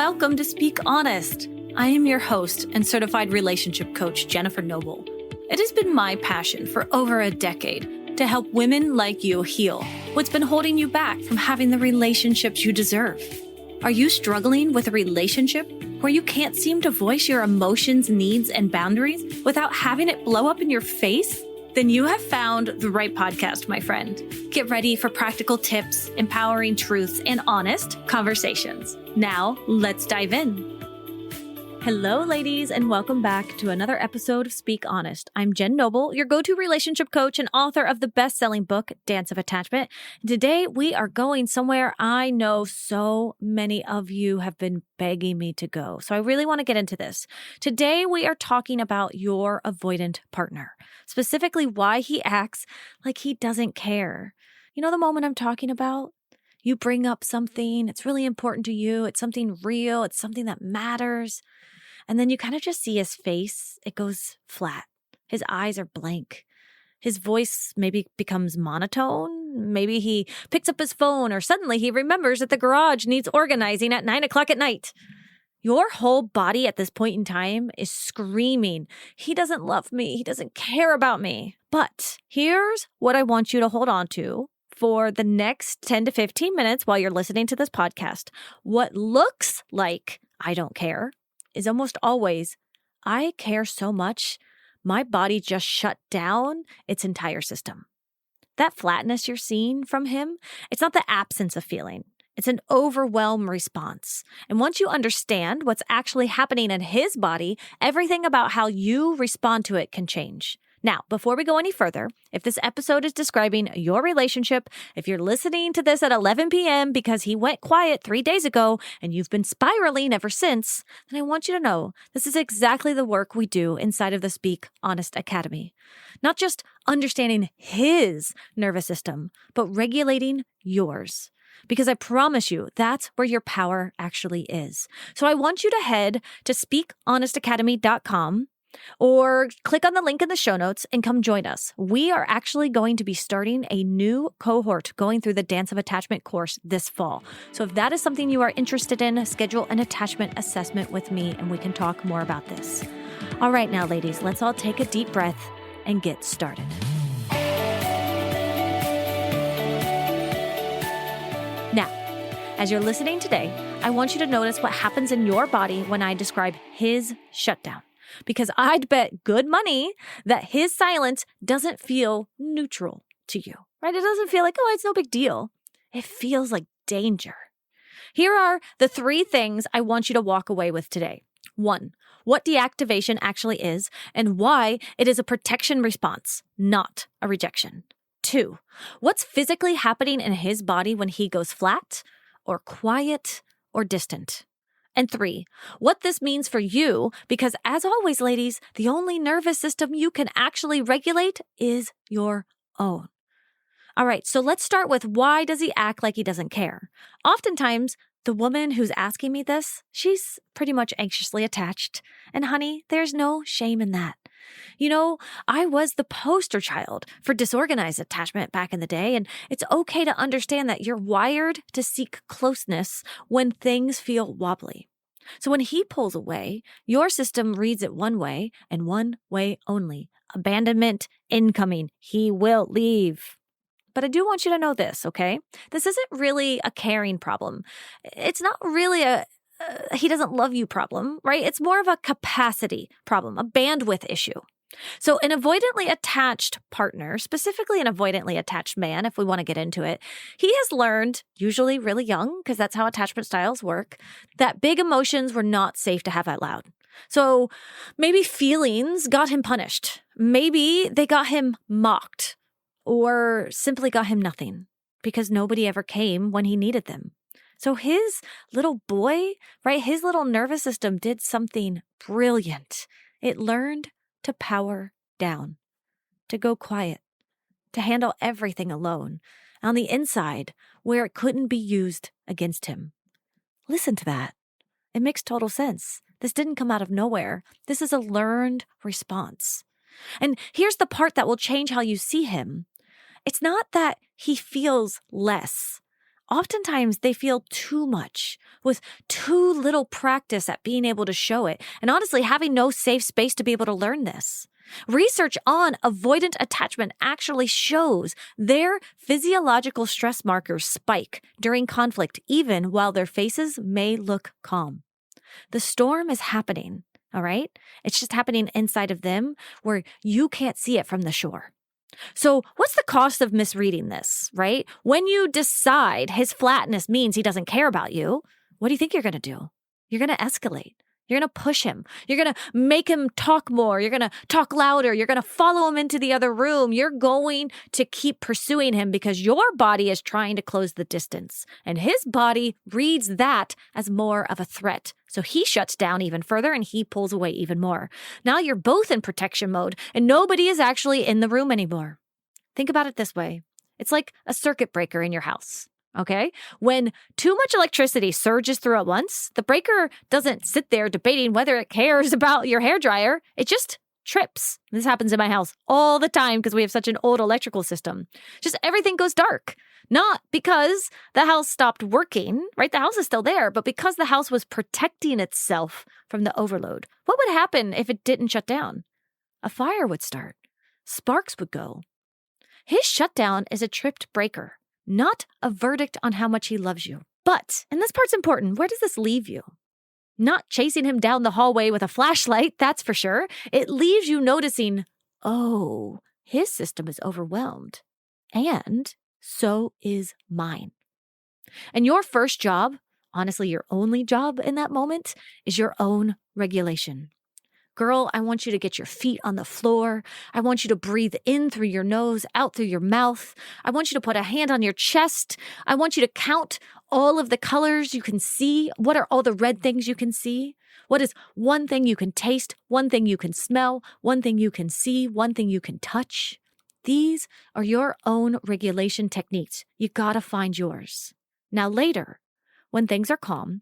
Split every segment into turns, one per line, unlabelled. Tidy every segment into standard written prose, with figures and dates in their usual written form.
welcome to Speak Honest. I am your host and certified relationship coach, Jenn Noble. It has been my passion for over a decade to help women like you heal what's been holding you back from having the relationships you deserve. Are you struggling with a relationship where you can't seem to voice your emotions, needs, and boundaries without having it blow up in your face? Then you have found the right podcast, my friend. Get ready for practical tips, empowering truths, and honest conversations. Now, let's dive in. Hello, ladies, and welcome back to another episode of Speak Honest. I'm Jenn Noble, your go-to relationship coach and author of the best-selling book, Dance of Attachment. And today, we are going somewhere I know so many of you have been begging me to go. So I really want to get into this. Today, we are talking about your avoidant partner, specifically why he acts like he doesn't care. You know the moment I'm talking about? You bring up something, it's really important to you, it's something real, it's something that matters. And then you kind of just see his face. It goes flat. His eyes are blank. His voice maybe becomes monotone. Maybe he picks up his phone or suddenly he remembers that the garage needs organizing at 9 o'clock at night. Your whole body at this point in time is screaming, he doesn't love me. He doesn't care about me. But here's what I want you to hold on to for the next 10 to 15 minutes while you're listening to this podcast. What looks like I don't care is almost always, I care so much, my body just shut down its entire system. That flatness you're seeing from him, it's not the absence of feeling. It's an overwhelmed response. And once you understand what's actually happening in his body, everything about how you respond to it can change. Now, before we go any further, if this episode is describing your relationship, if you're listening to this at 11 p.m. because he went quiet 3 days ago and you've been spiraling ever since, then I want you to know this is exactly the work we do inside of the Speak Honest Academy. Not just understanding his nervous system, but regulating yours. Because I promise you, that's where your power actually is. So I want you to head to speakhonestacademy.com or click on the link in the show notes and come join us. We are actually going to be starting a new cohort going through the Dance of Attachment course this fall. So if that is something you are interested in, schedule an attachment assessment with me and we can talk more about this. All right, now, ladies, let's all take a deep breath and get started. Now, as you're listening today, I want you to notice what happens in your body when I describe his shutdown. Because I'd bet good money that his silence doesn't feel neutral to you, right? It doesn't feel like, oh, it's no big deal. It feels like danger. Here are the 3 things I want you to walk away with today. 1, what deactivation actually is and why it is a protection response, not a rejection. 2, what's physically happening in his body when he goes flat or quiet or distant. And 3, what this means for you, because as always, ladies, the only nervous system you can actually regulate is your own. All right, so let's start with why does he act like he doesn't care? Oftentimes, the woman who's asking me this, she's pretty much anxiously attached. And honey, there's no shame in that. You know, I was the poster child for disorganized attachment back in the day, and it's okay to understand that you're wired to seek closeness when things feel wobbly. So when he pulls away, your system reads it one way and one way only. Abandonment incoming. He will leave. But I do want you to know this, okay? This isn't really a caring problem. It's not really a he doesn't love you problem, right? It's more of a capacity problem, a bandwidth issue. So an avoidantly attached partner, specifically an avoidantly attached man, if we want to get into it, he has learned, usually really young, because that's how attachment styles work, that big emotions were not safe to have out loud. So maybe feelings got him punished. Maybe they got him mocked or simply got him nothing because nobody ever came when he needed them. So his little boy, right, his little nervous system did something brilliant. It learned to power down, to go quiet, to handle everything alone on the inside where it couldn't be used against him. Listen to that. It makes total sense. This didn't come out of nowhere. This is a learned response. And here's the part that will change how you see him. It's not that he feels less. oftentimes they feel too much with too little practice at being able to show it. And honestly, having no safe space to be able to learn this. Research on avoidant attachment actually shows their physiological stress markers spike during conflict, even while their faces may look calm. The storm is happening, all right? It's just happening inside of them where you can't see it from the shore. So what's the cost of misreading this, right? When you decide his flatness means he doesn't care about you, what do you think you're going to do? You're going to escalate. You're going to push him. You're going to make him talk more. You're going to talk louder. You're going to follow him into the other room. You're going to keep pursuing him because your body is trying to close the distance. And his body reads that as more of a threat. So he shuts down even further and he pulls away even more. Now you're both in protection mode and nobody is actually in the room anymore. Think about it this way. It's like a circuit breaker in your house. Okay? When too much electricity surges through at once, the breaker doesn't sit there debating whether it cares about your hairdryer. It just trips. This happens in my house all the time because we have such an old electrical system. Just everything goes dark. Not because the house stopped working, right? The house is still there, but because the house was protecting itself from the overload. What would happen if it didn't shut down? A fire would start. Sparks would go. His shutdown is a tripped breaker. Not a verdict on how much he loves you. But, and this part's important, where does this leave you? Not chasing him down the hallway with a flashlight, that's for sure. It leaves you noticing, oh, his system is overwhelmed. And so is mine. And your first job, honestly, your only job in that moment, is your own regulation. Girl, I want you to get your feet on the floor. I want you to breathe in through your nose, out through your mouth. I want you to put a hand on your chest. I want you to count all of the colors you can see. What are all the red things you can see? What is one thing you can taste, one thing you can smell, one thing you can see, one thing you can touch? These are your own regulation techniques. You gotta find yours. Now later, when things are calm,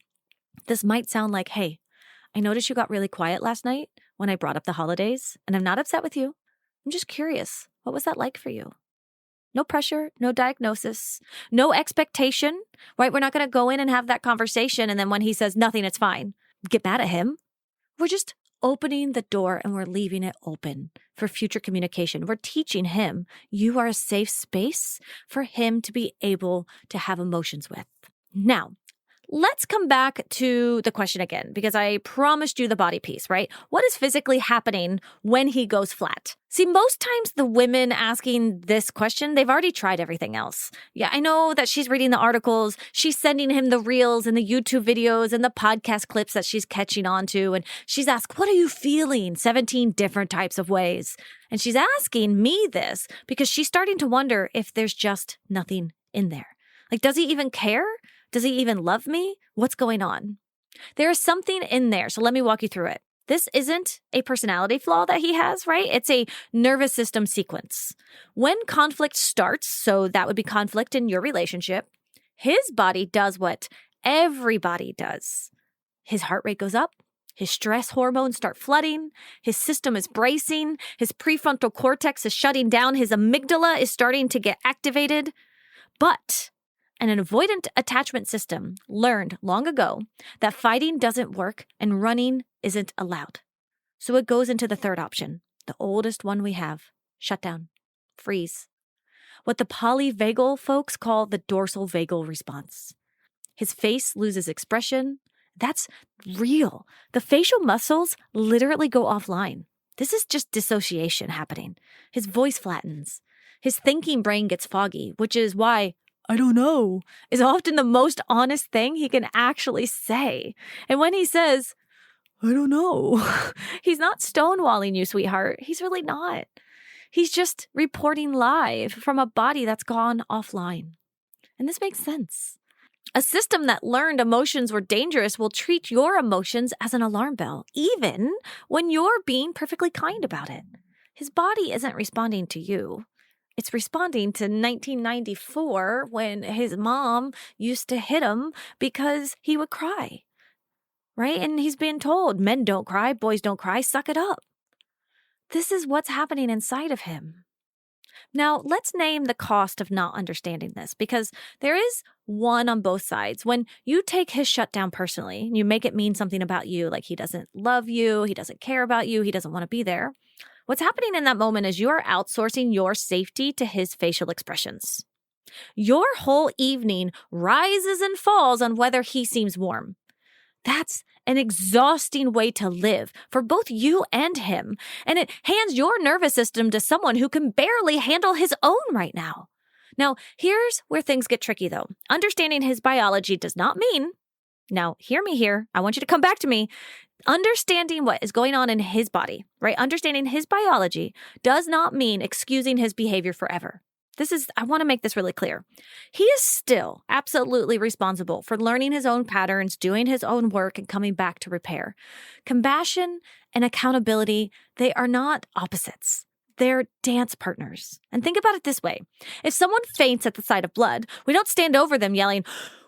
this might sound like, hey, I noticed you got really quiet last night when I brought up the holidays, and I'm not upset with you. I'm just curious. What was that like for you? No pressure, no diagnosis, no expectation, right? We're not going to go in and have that conversation, and then when he says nothing, it's fine. Get mad at him. We're just opening the door and we're leaving it open for future communication. We're teaching him you are a safe space for him to be able to have emotions with. Now, let's come back to the question again, because I promised you the body piece, right? What is physically happening when he goes flat? See, most times the women asking this question, they've already tried everything else. Yeah, I know that she's reading the articles. She's sending him the reels and the YouTube videos and the podcast clips that she's catching on to. And she's asked, what are you feeling? 17 different types of ways. And she's asking me this because she's starting to wonder if there's just nothing in there. Like, does he even care? Does he even love me? What's going on? There is something in there, so let me walk you through it. This isn't a personality flaw that he has, right? It's a nervous system sequence. When conflict starts, so that would be conflict in your relationship, his body does what everybody does. His heart rate goes up. His stress hormones start flooding. His system is bracing. His prefrontal cortex is shutting down. His amygdala is starting to get activated. But an avoidant attachment system learned long ago that fighting doesn't work and running isn't allowed. So it goes into the third option, the oldest one we have, shutdown, freeze. What the polyvagal folks call the dorsal vagal response. His face loses expression. That's real. The facial muscles literally go offline. This is just dissociation happening. His voice flattens. His thinking brain gets foggy, which is why I don't know is often the most honest thing he can actually say. And when he says, I don't know, he's not stonewalling you, sweetheart. He's really not. He's just reporting live from a body that's gone offline. And this makes sense. A system that learned emotions were dangerous will treat your emotions as an alarm bell, even when you're being perfectly kind about it. His body isn't responding to you. It's responding to 1994 when his mom used to hit him because he would cry, right? And he's being told, men don't cry, boys don't cry, suck it up. This is what's happening inside of him. Now, let's name the cost of not understanding this, because there is one on both sides. When you take his shutdown personally, and you make it mean something about you, like he doesn't love you, he doesn't care about you, he doesn't want to be there, what's happening in that moment is you are outsourcing your safety to his facial expressions. Your whole evening rises and falls on whether he seems warm. That's an exhausting way to live for both you and him, and it hands your nervous system to someone who can barely handle his own right now. Now, here's where things get tricky, though. Understanding his biology does not mean, now hear me here, I want you to come back to me, understanding what is going on in his body, right? Understanding his biology does not mean excusing his behavior forever. I want to make this really clear. He is still absolutely responsible for learning his own patterns, doing his own work, and coming back to repair. Compassion and accountability, they are not opposites. They're dance partners. And think about it this way. If someone faints at the sight of blood, we don't stand over them yelling,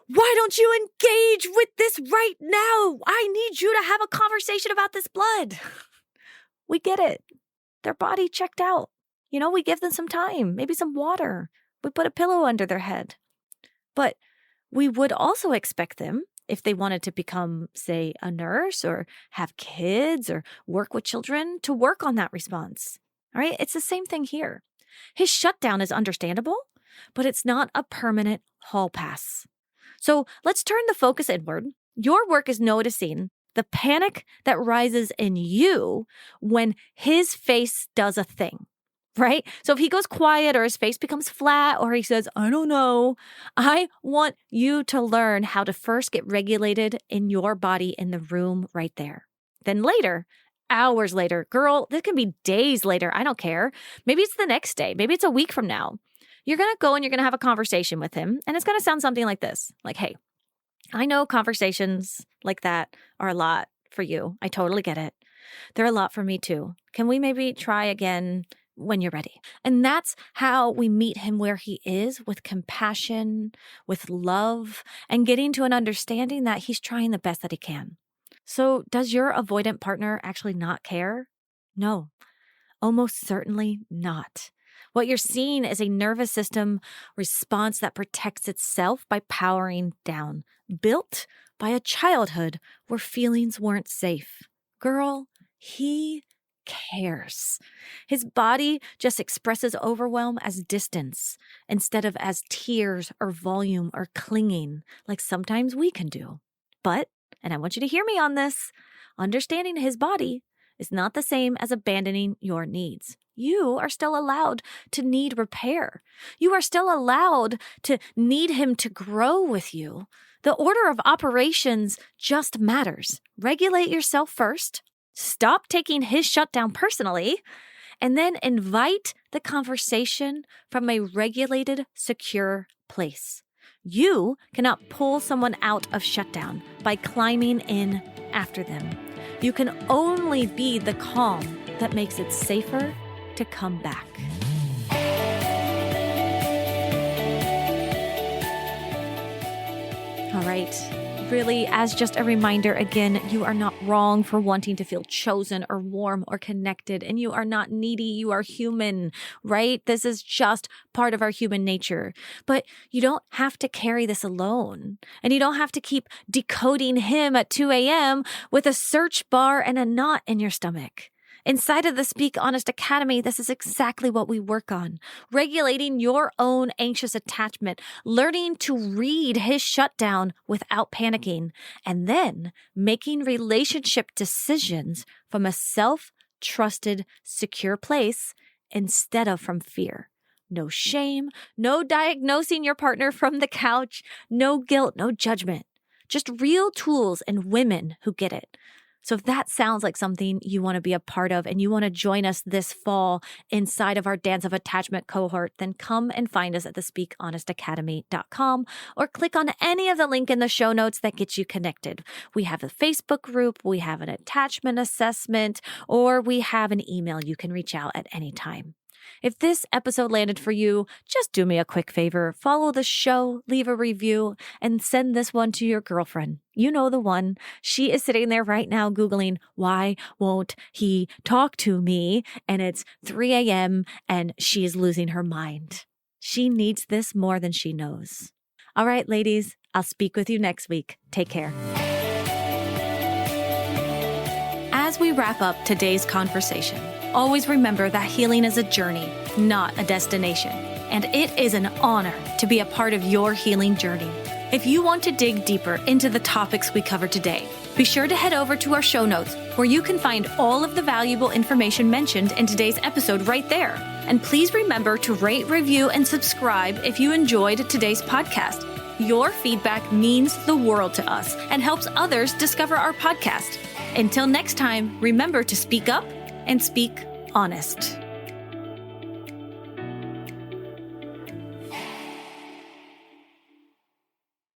"Why don't you engage with this right now? I need you to have a conversation about this blood." We get it. Their body checked out. We give them some time, maybe some water. We put a pillow under their head. But we would also expect them, if they wanted to become, say, a nurse or have kids or work with children, to work on that response. All right? It's the same thing here. His shutdown is understandable, but it's not a permanent hall pass. So let's turn the focus inward. Your work is noticing the panic that rises in you when his face does a thing. Right? So if he goes quiet or his face becomes flat or he says, "I don't know," I want you to learn how to first get regulated in your body in the room right there. Then later, hours later, girl, this can be days later. I don't care. Maybe it's the next day. Maybe it's a week from now. You're going to go and you're going to have a conversation with him. And it's going to sound something like this. Like, "Hey, I know conversations like that are a lot for you. I totally get it. They're a lot for me too. Can we maybe try again when you're ready?" And that's how we meet him where he is, with compassion, with love, and getting to an understanding that he's trying the best that he can. So does your avoidant partner actually not care? No, almost certainly not. What you're seeing is a nervous system response that protects itself by powering down, built by a childhood where feelings weren't safe. Girl, he cares. His body just expresses overwhelm as distance instead of as tears or volume or clinging, like sometimes we can do. But, and I want you to hear me on this, understanding his body is not the same as abandoning your needs. You are still allowed to need repair. You are still allowed to need him to grow with you. The order of operations just matters. Regulate yourself first. Stop taking his shutdown personally, and then invite the conversation from a regulated, secure place. You cannot pull someone out of shutdown by climbing in after them. You can only be the calm that makes it safer to come back. All right. Really, as just a reminder, again, you are not wrong for wanting to feel chosen or warm or connected, and you are not needy. You are human, right? This is just part of our human nature. But you don't have to carry this alone, and you don't have to keep decoding him at 2 a.m. with a search bar and a knot in your stomach. Inside of the Speak Honest Academy, this is exactly what we work on. Regulating your own anxious attachment, learning to read his shutdown without panicking, and then making relationship decisions from a self-trusted, secure place instead of from fear. No shame, no diagnosing your partner from the couch, no guilt, no judgment. Just real tools and women who get it. So if that sounds like something you want to be a part of and you want to join us this fall inside of our Dance of Attachment cohort, then come and find us at thespeakhonestacademy.com or click on any of the link in the show notes that gets you connected. We have a Facebook group, we have an attachment assessment, or we have an email you can reach out at any time. If this episode landed for you, just do me a quick favor. Follow the show, leave a review, and send this one to your girlfriend. You know the one. She is sitting there right now Googling, why won't he talk to me? And it's 3 a.m. and she is losing her mind. She needs this more than she knows. All right, ladies, I'll speak with you next week. Take care. As we wrap up today's conversation, always remember that healing is a journey, not a destination. And it is an honor to be a part of your healing journey. If you want to dig deeper into the topics we covered today, be sure to head over to our show notes where you can find all of the valuable information mentioned in today's episode right there. And please remember to rate, review, and subscribe if you enjoyed today's podcast. Your feedback means the world to us and helps others discover our podcast. Until next time, remember to speak up and speak honest.